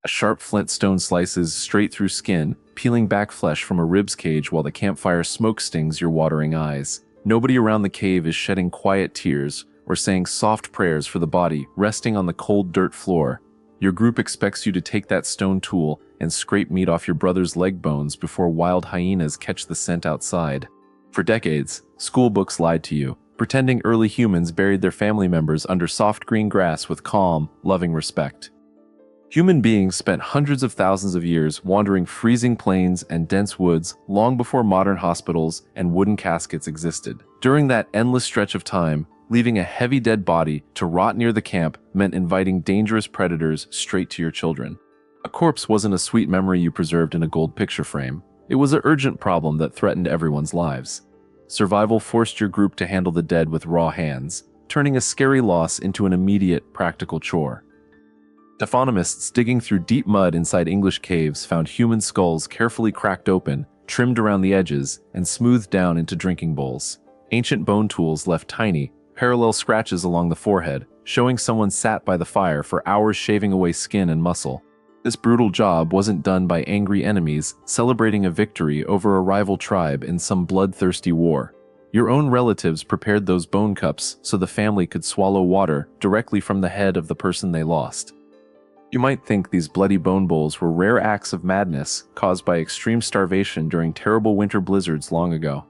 A sharp flint stone slices straight through skin, peeling back flesh from a ribs cage while the campfire smoke stings your watering eyes. Nobody around the cave is shedding quiet tears or saying soft prayers for the body resting on the cold dirt floor. Your group expects you to take that stone tool and scrape meat off your brother's leg bones before wild hyenas catch the scent outside. For decades, school books lied to you, pretending early humans buried their family members under soft green grass with calm, loving respect. Human beings spent hundreds of thousands of years wandering freezing plains and dense woods long before modern hospitals and wooden caskets existed. During that endless stretch of time, leaving a heavy dead body to rot near the camp meant inviting dangerous predators straight to your children. A corpse wasn't a sweet memory you preserved in a gold picture frame. It was an urgent problem that threatened everyone's lives. Survival forced your group to handle the dead with raw hands, turning a scary loss into an immediate, practical chore. Taphonomists digging through deep mud inside English caves found human skulls carefully cracked open, trimmed around the edges, and smoothed down into drinking bowls. Ancient bone tools left tiny, parallel scratches along the forehead, showing someone sat by the fire for hours shaving away skin and muscle. This brutal job wasn't done by angry enemies celebrating a victory over a rival tribe in some bloodthirsty war. Your own relatives prepared those bone cups so the family could swallow water directly from the head of the person they lost. You might think these bloody bone bowls were rare acts of madness caused by extreme starvation during terrible winter blizzards long ago.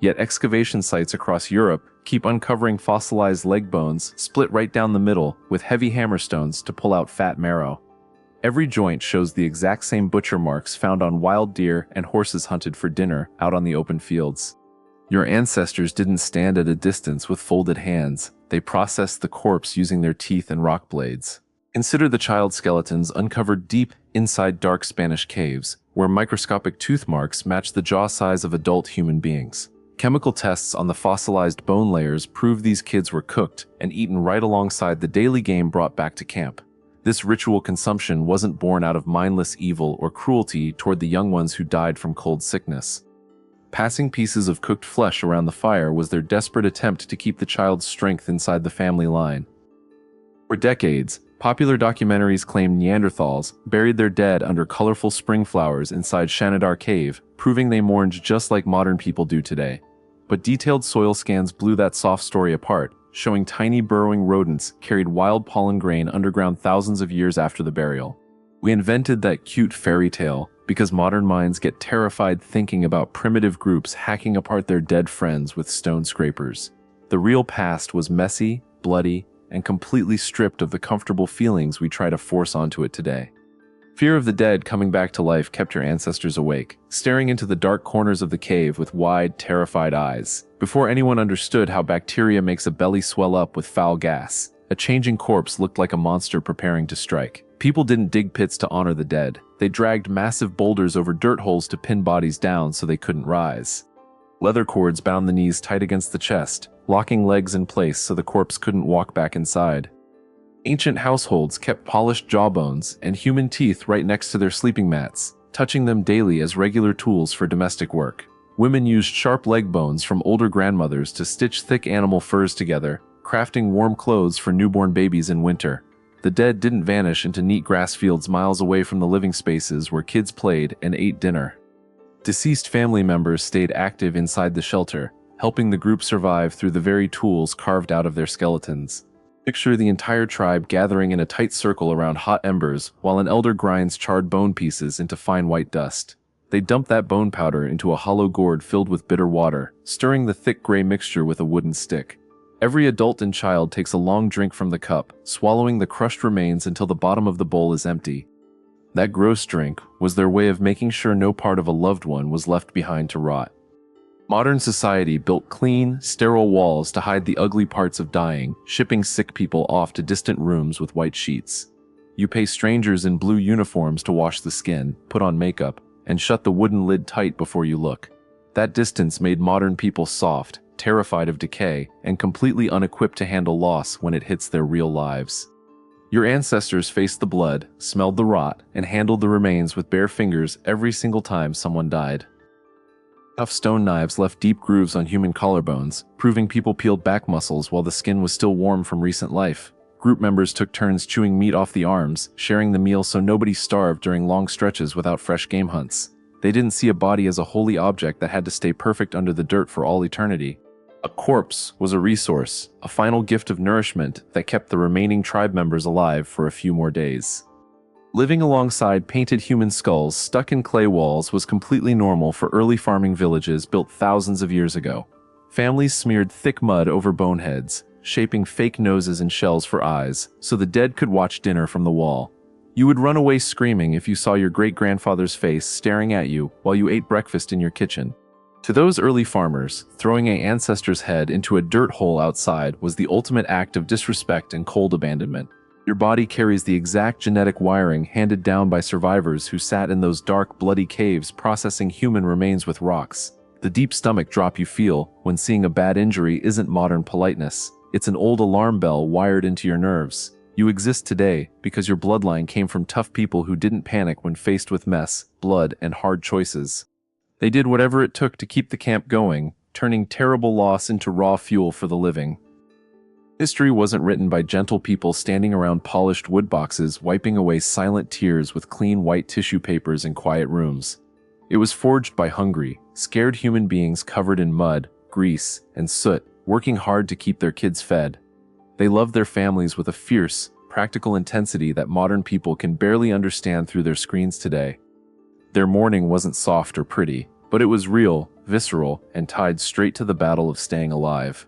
Yet excavation sites across Europe keep uncovering fossilized leg bones split right down the middle with heavy hammerstones to pull out fat marrow. Every joint shows the exact same butcher marks found on wild deer and horses hunted for dinner out on the open fields. Your ancestors didn't stand at a distance with folded hands. They processed the corpse using their teeth and rock blades. Consider the child skeletons uncovered deep inside dark Spanish caves, where microscopic tooth marks match the jaw size of adult human beings. Chemical tests on the fossilized bone layers prove these kids were cooked and eaten right alongside the daily game brought back to camp. This ritual consumption wasn't born out of mindless evil or cruelty toward the young ones who died from cold sickness. Passing pieces of cooked flesh around the fire was their desperate attempt to keep the child's strength inside the family line. For decades, popular documentaries claimed Neanderthals buried their dead under colorful spring flowers inside Shanidar Cave, proving they mourned just like modern people do today. But detailed soil scans blew that soft story apart, showing tiny burrowing rodents carried wild pollen grain underground thousands of years after the burial. We invented that cute fairy tale because modern minds get terrified thinking about primitive groups hacking apart their dead friends with stone scrapers. The real past was messy, bloody, and completely stripped of the comfortable feelings we try to force onto it today. Fear of the dead coming back to life kept your ancestors awake, staring into the dark corners of the cave with wide, terrified eyes. Before anyone understood how bacteria makes a belly swell up with foul gas, a changing corpse looked like a monster preparing to strike. People didn't dig pits to honor the dead. They dragged massive boulders over dirt holes to pin bodies down so they couldn't rise. Leather cords bound the knees tight against the chest, locking legs in place so the corpse couldn't walk back inside. Ancient households kept polished jawbones and human teeth right next to their sleeping mats, touching them daily as regular tools for domestic work. Women used sharp leg bones from older grandmothers to stitch thick animal furs together, crafting warm clothes for newborn babies in winter. The dead didn't vanish into neat grass fields miles away from the living spaces where kids played and ate dinner. Deceased family members stayed active inside the shelter, helping the group survive through the very tools carved out of their skeletons. Picture the entire tribe gathering in a tight circle around hot embers while an elder grinds charred bone pieces into fine white dust. They dump that bone powder into a hollow gourd filled with bitter water, stirring the thick gray mixture with a wooden stick. Every adult and child takes a long drink from the cup, swallowing the crushed remains until the bottom of the bowl is empty. That gross drink was their way of making sure no part of a loved one was left behind to rot. Modern society built clean, sterile walls to hide the ugly parts of dying, shipping sick people off to distant rooms with white sheets. You pay strangers in blue uniforms to wash the skin, put on makeup, and shut the wooden lid tight before you look. That distance made modern people soft, terrified of decay, and completely unequipped to handle loss when it hits their real lives. Your ancestors faced the blood, smelled the rot, and handled the remains with bare fingers every single time someone died. Tough stone knives left deep grooves on human collarbones, proving people peeled back muscles while the skin was still warm from recent life. Group members took turns chewing meat off the arms, sharing the meal so nobody starved during long stretches without fresh game hunts. They didn't see a body as a holy object that had to stay perfect under the dirt for all eternity. A corpse was a resource, a final gift of nourishment that kept the remaining tribe members alive for a few more days. Living alongside painted human skulls stuck in clay walls was completely normal for early farming villages built thousands of years ago. Families smeared thick mud over boneheads, shaping fake noses and shells for eyes, so the dead could watch dinner from the wall. You would run away screaming if you saw your great-grandfather's face staring at you while you ate breakfast in your kitchen. To those early farmers, throwing an ancestor's head into a dirt hole outside was the ultimate act of disrespect and cold abandonment. Your body carries the exact genetic wiring handed down by survivors who sat in those dark, bloody caves processing human remains with rocks. The deep stomach drop you feel when seeing a bad injury isn't modern politeness. It's an old alarm bell wired into your nerves. You exist today because your bloodline came from tough people who didn't panic when faced with mess, blood, and hard choices. They did whatever it took to keep the camp going, turning terrible loss into raw fuel for the living. History wasn't written by gentle people standing around polished wood boxes wiping away silent tears with clean white tissue papers in quiet rooms. It was forged by hungry, scared human beings covered in mud, grease, and soot, working hard to keep their kids fed. They loved their families with a fierce, practical intensity that modern people can barely understand through their screens today. Their mourning wasn't soft or pretty, but it was real, visceral, and tied straight to the battle of staying alive.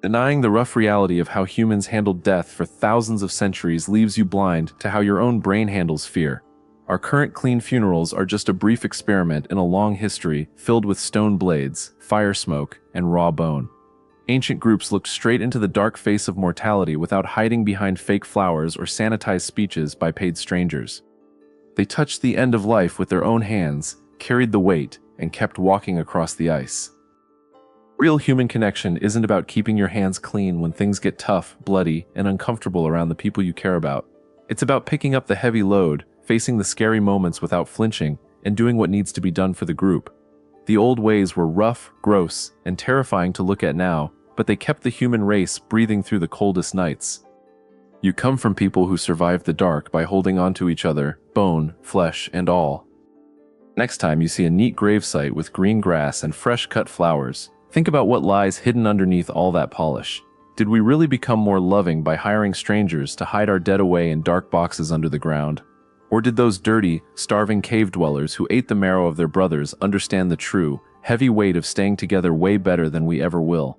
Denying the rough reality of how humans handled death for thousands of centuries leaves you blind to how your own brain handles fear. Our current clean funerals are just a brief experiment in a long history filled with stone blades, fire smoke, and raw bone. Ancient groups looked straight into the dark face of mortality without hiding behind fake flowers or sanitized speeches by paid strangers. They touched the end of life with their own hands, carried the weight, and kept walking across the ice. Real human connection isn't about keeping your hands clean when things get tough, bloody, and uncomfortable around the people you care about. It's about picking up the heavy load, facing the scary moments without flinching, and doing what needs to be done for the group. The old ways were rough, gross, and terrifying to look at now, but they kept the human race breathing through the coldest nights. You come from people who survived the dark by holding on to each other, bone, flesh, and all. Next time you see a neat gravesite with green grass and fresh-cut flowers, think about what lies hidden underneath all that polish. Did we really become more loving by hiring strangers to hide our dead away in dark boxes under the ground? Or did those dirty, starving cave dwellers who ate the marrow of their brothers understand the true, heavy weight of staying together way better than we ever will?